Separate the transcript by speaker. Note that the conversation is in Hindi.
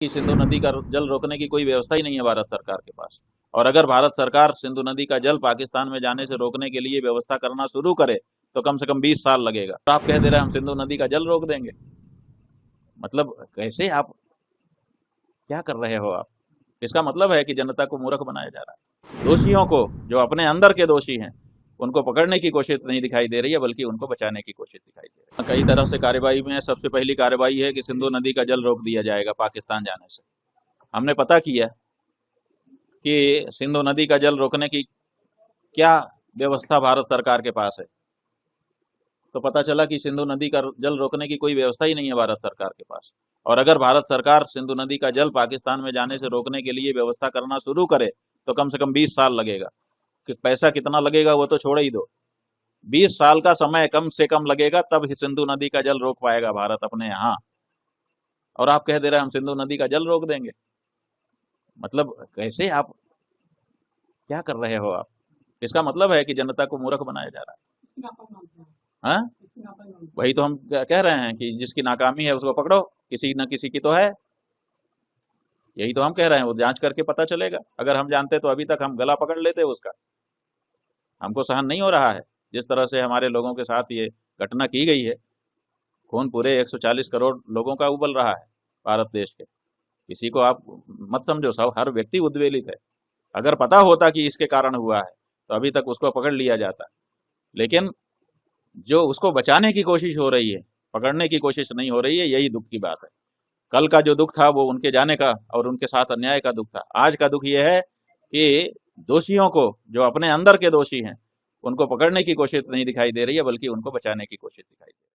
Speaker 1: कि सिंधु नदी का जल रोकने की कोई व्यवस्था ही नहीं है भारत सरकार के पास। और अगर भारत सरकार सिंधु नदी का जल पाकिस्तान में जाने से रोकने के लिए व्यवस्था करना शुरू करे तो कम से कम 20 साल लगेगा। तो आप कह दे रहे हैं हम सिंधु नदी का जल रोक देंगे। मतलब कैसे आप क्या कर रहे हो आप? इसका मतलब है कि जनता को मूर्ख बनाया जा रहा है। दोषियों को, जो अपने अंदर के दोषी हैं, उनको पकड़ने की कोशिश नहीं दिखाई दे रही है, बल्कि उनको बचाने की कोशिश दिखाई दे रही है। कई तरफ से कार्रवाई में सबसे पहली कार्रवाई है कि सिंधु नदी का जल रोक दिया जाएगा पाकिस्तान जाने से। हमने पता किया कि सिंधु नदी का जल रोकने की क्या व्यवस्था भारत सरकार के पास है, तो पता चला कि सिंधु नदी का जल रोकने की कोई व्यवस्था ही नहीं है भारत सरकार के पास। और अगर भारत सरकार सिंधु नदी का जल पाकिस्तान में जाने से रोकने के लिए व्यवस्था करना शुरू करे तो कम से कम 20 साल लगेगा। कि पैसा कितना लगेगा वो तो छोड़ ही दो, 20 साल का समय कम से कम लगेगा, तब ही सिंधु नदी का जल रोक पाएगा भारत अपने यहाँ। और आप कह दे रहे हैं हम सिंधु नदी का जल रोक देंगे। मतलब कैसे आप क्या कर रहे हो आप? इसका मतलब है कि जनता को मूर्ख बनाया जा रहा है। हाँ, वही तो हम कह रहे हैं कि जिसकी नाकामी है उसको पकड़ो, किसी न किसी की तो है। यही तो हम कह रहे हैं, वो जांच करके पता चलेगा। अगर हम जानते तो अभी तक हम गला पकड़ लेते उसका। हमको सहन नहीं हो रहा है जिस तरह से हमारे लोगों के साथ ये घटना की गई है। खून पूरे 140 करोड़ लोगों का उबल रहा है भारत देश के। किसी को आप मत समझो, सब हर व्यक्ति उद्वेलित है। अगर पता होता कि इसके कारण हुआ है तो अभी तक उसको पकड़ लिया जाता। लेकिन जो उसको बचाने की कोशिश हो रही है, पकड़ने की कोशिश नहीं हो रही है, यही दुख की बात है। कल का जो दुख था वो उनके जाने का और उनके साथ अन्याय का दुख था। आज का दुख ये है कि दोषियों को, जो अपने अंदर के दोषी हैं, उनको पकड़ने की कोशिश नहीं दिखाई दे रही है, बल्कि उनको बचाने की कोशिश दिखाई दे रही है।